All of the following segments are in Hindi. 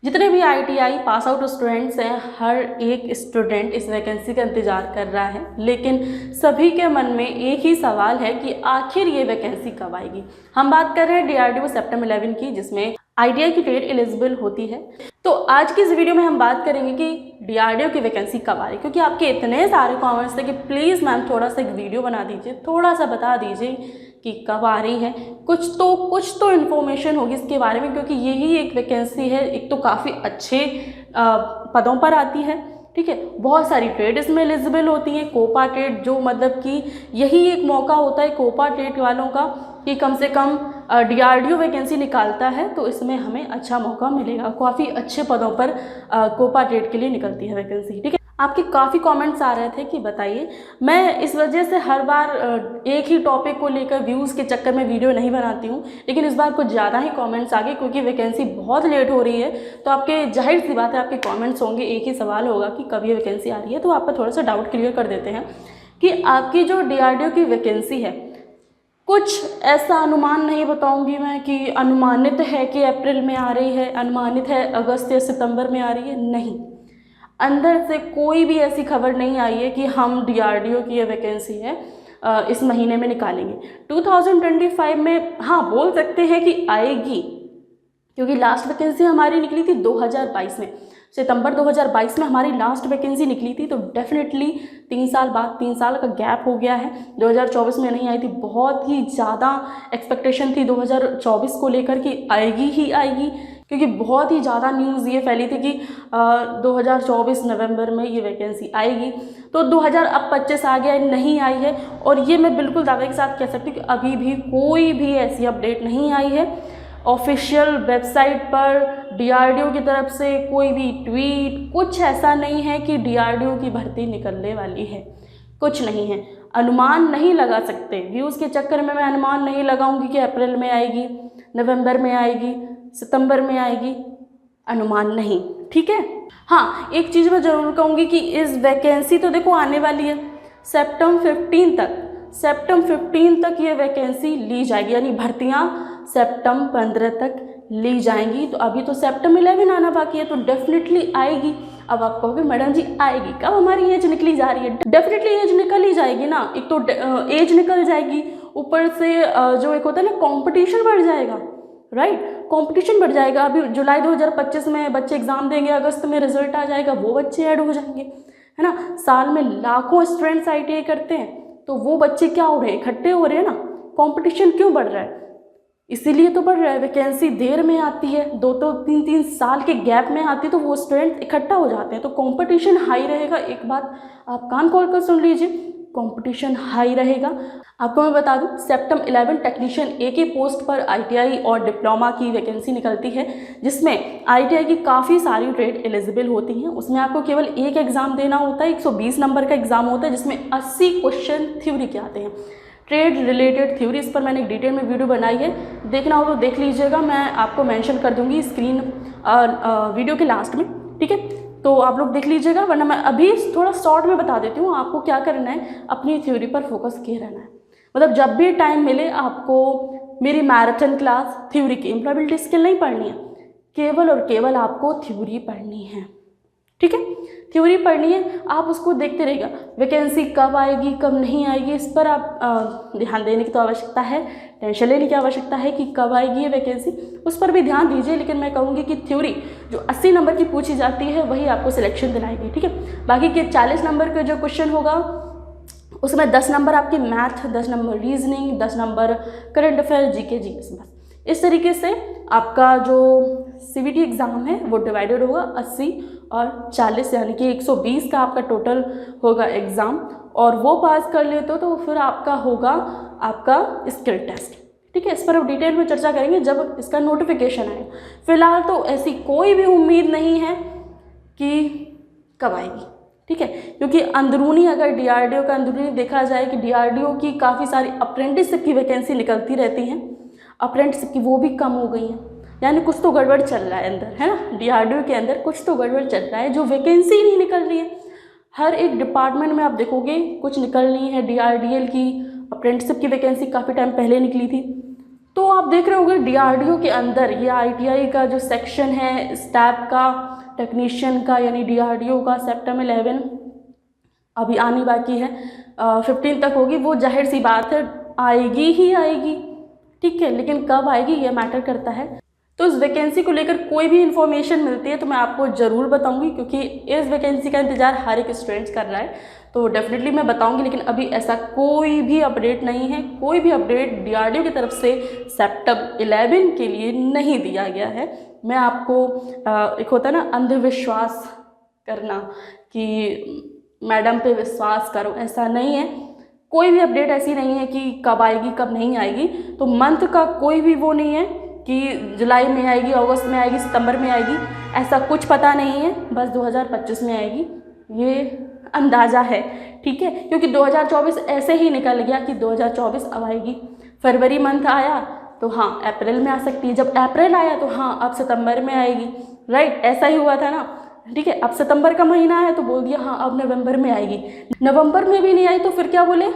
जितने भी आईटीआई पास आउट स्टूडेंट्स हैं, हर एक स्टूडेंट इस वैकेंसी का इंतज़ार कर रहा है, लेकिन सभी के मन में एक ही सवाल है कि आखिर ये वैकेंसी कब आएगी। हम बात कर रहे हैं डीआरडीओ सेप्टेम्बर 11 की, जिसमें आईटीआई की ट्रेड एलिजिबल होती है। तो आज की इस वीडियो में हम बात करेंगे कि डीआरडीओ की वैकेंसी कब आ रही है, क्योंकि आपके इतने सारे कमेंट्स थे कि प्लीज़ मैम थोड़ा सा एक वीडियो बना दीजिए, थोड़ा सा बता दीजिए कि कब आ रही है। कुछ तो इन्फॉर्मेशन होगी इसके बारे में, क्योंकि यही एक वैकेंसी है, एक तो काफ़ी अच्छे पदों पर आती है, ठीक है। बहुत सारी ट्रेड इसमें एलिजिबल होती हैं। कोपा ट्रेड, जो मतलब कि यही एक मौका होता है कोपा ट्रेड वालों का कि कम से कम डीआरडीओ वैकेंसी निकालता है, तो इसमें हमें अच्छा मौका मिलेगा। काफ़ी अच्छे पदों पर कोपा ट्रेड के लिए निकलती है वैकेंसी, ठीक है। आपके काफ़ी कमेंट्स आ रहे थे कि बताइए, मैं इस वजह से हर बार एक ही टॉपिक को लेकर व्यूज़ के चक्कर में वीडियो नहीं बनाती हूँ, लेकिन इस बार कुछ ज़्यादा ही कमेंट्स आ गए क्योंकि वैकेंसी बहुत लेट हो रही है। तो आपके जाहिर सी बात है आपके कमेंट्स होंगे, एक ही सवाल होगा कि कब ये वैकेंसी आ रही है। तो आपका थोड़ा सा डाउट क्लियर कर देते हैं कि आपकी जो डीआरडीओ की वैकेंसी है, कुछ ऐसा अनुमान नहीं बताऊंगी मैं कि अनुमानित है कि अप्रैल में आ रही है, अनुमानित है अगस्त या सितंबर में आ रही है। नहीं, अंदर से कोई भी ऐसी खबर नहीं आई है कि हम डीआरडीओ की ये वैकेंसी है इस महीने में निकालेंगे। 2025 में हाँ बोल सकते हैं कि आएगी, क्योंकि लास्ट वैकेंसी हमारी निकली थी 2022 में, सितंबर 2022 में हमारी लास्ट वैकेंसी निकली थी। तो डेफिनेटली 3 साल बाद, 3 साल का गैप हो गया है। 2024 में नहीं आई थी, बहुत ही ज़्यादा एक्सपेक्टेशन थी 2024 को लेकर कि आएगी ही आएगी, क्योंकि बहुत ही ज़्यादा न्यूज़ ये फैली थी कि 2024 नवंबर में ये वैकेंसी आएगी। तो 2025 आ गया, नहीं आई है। और ये मैं बिल्कुल दावे के साथ कह सकती हूँ कि अभी भी कोई भी ऐसी अपडेट नहीं आई है ऑफिशियल वेबसाइट पर डीआरडीओ की तरफ से। कोई भी ट्वीट, कुछ ऐसा नहीं है कि डीआरडीओ की भर्ती निकलने वाली है, कुछ नहीं है। अनुमान नहीं लगा सकते, व्यूज़ के चक्कर में मैं अनुमान नहीं लगाऊंगी कि अप्रैल में आएगी, नवंबर में आएगी, सितंबर में आएगी, अनुमान नहीं, ठीक है। हाँ, एक चीज़ मैं ज़रूर कहूँगी कि इस वैकेंसी तो देखो आने वाली है सितंबर 15 तक ये वैकेंसी ली जाएगी, यानी भर्तियाँ सितंबर 15 तक ली जाएंगी। तो अभी तो सितंबर 11 आना बाकी है, तो डेफिनेटली आएगी। अब आप कहोगे मैडम जी आएगी कब, हमारी एज निकली जा रही है। डेफिनेटली एज निकल ही जाएगी ना, एक तो एज निकल जाएगी, ऊपर से जो एक होता है ना कंपटीशन बढ़ जाएगा, राइट, कंपटीशन बढ़ जाएगा। अभी जुलाई 2025 में बच्चे एग्जाम देंगे, अगस्त में रिजल्ट आ जाएगा, वो बच्चे ऐड हो जाएंगे, है ना। साल में लाखों स्टूडेंट्स आईटीआई करते हैं, तो वो बच्चे क्या हो रहे हैं, इकट्ठे हो रहे हैं ना। कंपटीशन क्यों बढ़ रहा है, इसीलिए तो बढ़ रहा है। वैकेंसी देर में आती है, 2-3 साल के गैप में आती है, तो वो स्टूडेंट इकट्ठा हो जाते हैं, तो कंपटीशन हाई रहेगा। एक बात आप कान खोल कर सुन लीजिए, कंपटीशन हाई रहेगा। आपको मैं बता दूं, सितंबर 11 टेक्नीशियन ए की पोस्ट पर आईटीआई और डिप्लोमा की वैकेंसी निकलती है, जिसमें आईटीआई की काफ़ी सारी ट्रेड एलिजिबल होती हैं। उसमें आपको केवल एक एग्ज़ाम देना होता है, 120 नंबर का एग्ज़ाम होता है, जिसमें 80 क्वेश्चन थ्योरी के आते हैं, ट्रेड रिलेटेड थ्योरी। इस पर मैंने एक डिटेल में वीडियो बनाई है, देखना हो तो देख लीजिएगा, मैं आपको मेंशन कर दूंगी स्क्रीन वीडियो के लास्ट में, ठीक है। तो आप लोग देख लीजिएगा, वरना मैं अभी थोड़ा शॉर्ट में बता देती हूँ आपको क्या करना है, अपनी थ्योरी पर फोकस किए रहना है। मतलब जब भी टाइम मिले आपको मेरी मैराथन क्लास थ्योरी की, एम्प्लॉयबिलिटी स्किल नहीं पढ़नी है, केवल और केवल आपको थ्योरी पढ़नी है, ठीक है। थ्योरी पढ़नी है, आप उसको देखते रहिएगा। वैकेंसी कब आएगी कब नहीं आएगी, इस पर आप ध्यान देने की तो आवश्यकता है, टेंशन लेने की आवश्यकता है कि कब आएगी ये वैकेंसी, उस पर भी ध्यान दीजिए। लेकिन मैं कहूँगी कि थ्योरी जो 80 नंबर की पूछी जाती है वही आपको सिलेक्शन दिलाएगी, ठीक है। बाकी के 40 नंबर का जो क्वेश्चन होगा उसमें 10 नंबर आपके math, 10 number reasoning, 10 number current affair, GK, GS, बस इस तरीके से आपका जो सीबीटी एग्ज़ाम है वो डिवाइडेड होगा 80 और 40, यानी कि 120 का आपका टोटल होगा एग्ज़ाम। और वो पास कर लेते हो तो फिर आपका होगा आपका स्किल टेस्ट, ठीक है। इस पर अब डिटेल में चर्चा करेंगे जब इसका नोटिफिकेशन आएगा। फिलहाल तो ऐसी कोई भी उम्मीद नहीं है कि कब आएगी, ठीक है, क्योंकि अंदरूनी अगर डीआरडीओ का अंदरूनी देखा जाए कि डीआरडीओ की काफ़ी सारी अप्रेंटिसशिप की वैकेंसी निकलती रहती हैं, अप्रेंटिसशिप की वो भी कम हो गई हैं, यानी कुछ तो गड़बड़ चल रहा है अंदर, है ना। डीआरडीओ के अंदर कुछ तो गड़बड़ चल रहा है, जो वैकेंसी नहीं निकल रही है। हर एक डिपार्टमेंट में आप देखोगे कुछ निकल रही है। डीआरडीएल की अप्रेंटिसशिप की वैकेंसी काफ़ी टाइम पहले निकली थी, तो आप देख रहे होंगे DRDO के अंदर ये ITI का जो सेक्शन है स्टाफ का, टेक्नीशियन का, यानी DRDO का सेप्टेम 11 अभी आनी बाकी है, 15 तक होगी। वो जाहिर सी बात है आएगी ही आएगी, ठीक है, लेकिन कब आएगी ये मैटर करता है। तो इस वैकेंसी को लेकर कोई भी इन्फॉर्मेशन मिलती है तो मैं आपको ज़रूर बताऊंगी, क्योंकि इस वैकेंसी का इंतज़ार हर एक स्टूडेंट्स कर रहा है, तो डेफिनेटली मैं बताऊंगी। लेकिन अभी ऐसा कोई भी अपडेट नहीं है, कोई भी अपडेट DRDO की तरफ से सेप्टेम 11 के लिए नहीं दिया गया है। मैं आपको एक होता है ना अंधविश्वास करना कि मैडम पे विश्वास करो, ऐसा नहीं है। कोई भी अपडेट ऐसी नहीं है कि कब आएगी कब नहीं आएगी। तो मंथ का कोई भी वो नहीं है कि जुलाई में आएगी, अगस्त में आएगी, सितंबर में आएगी, ऐसा कुछ पता नहीं है। बस 2025 में आएगी ये अंदाज़ा है, ठीक है, क्योंकि 2024 ऐसे ही निकल गया कि 2024 अब आएगी। फरवरी मंथ आया तो हाँ अप्रैल में आ सकती है, जब अप्रैल आया तो हाँ अब सितंबर में आएगी, राइट, ऐसा ही हुआ था ना, ठीक है। अब सितंबर का महीना आया तो बोल दिया हाँ अब नवंबर में आएगी, नवंबर में भी नहीं आई तो फिर क्या बोले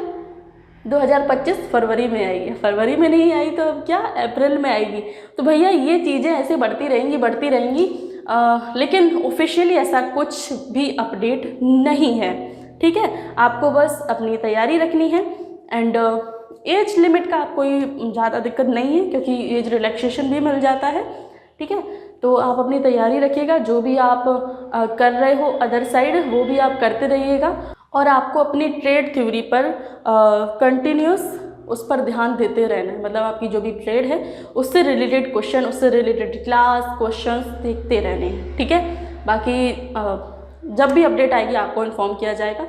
2025 फरवरी में आएगी, फरवरी में नहीं आई तो अब क्या अप्रैल में आएगी। तो भैया ये चीज़ें ऐसे बढ़ती रहेंगी, लेकिन ऑफिशियली ऐसा कुछ भी अपडेट नहीं है, ठीक है। आपको बस अपनी तैयारी रखनी है एंड एज लिमिट का कोई ज़्यादा दिक्कत नहीं है, क्योंकि एज रिलैक्सेशन भी मिल जाता है, ठीक है। तो आप अपनी तैयारी रखिएगा, जो भी आप कर रहे हो अदर साइड वो भी आप करते रहिएगा, और आपको अपनी ट्रेड थ्योरी पर कंटिन्यूस उस पर ध्यान देते रहना है। मतलब आपकी जो भी ट्रेड है उससे रिलेटेड क्वेश्चन, उससे रिलेटेड क्लास क्वेश्चंस देखते रहने हैं, ठीक है। बाकी जब भी अपडेट आएगी आपको इन्फॉर्म किया जाएगा।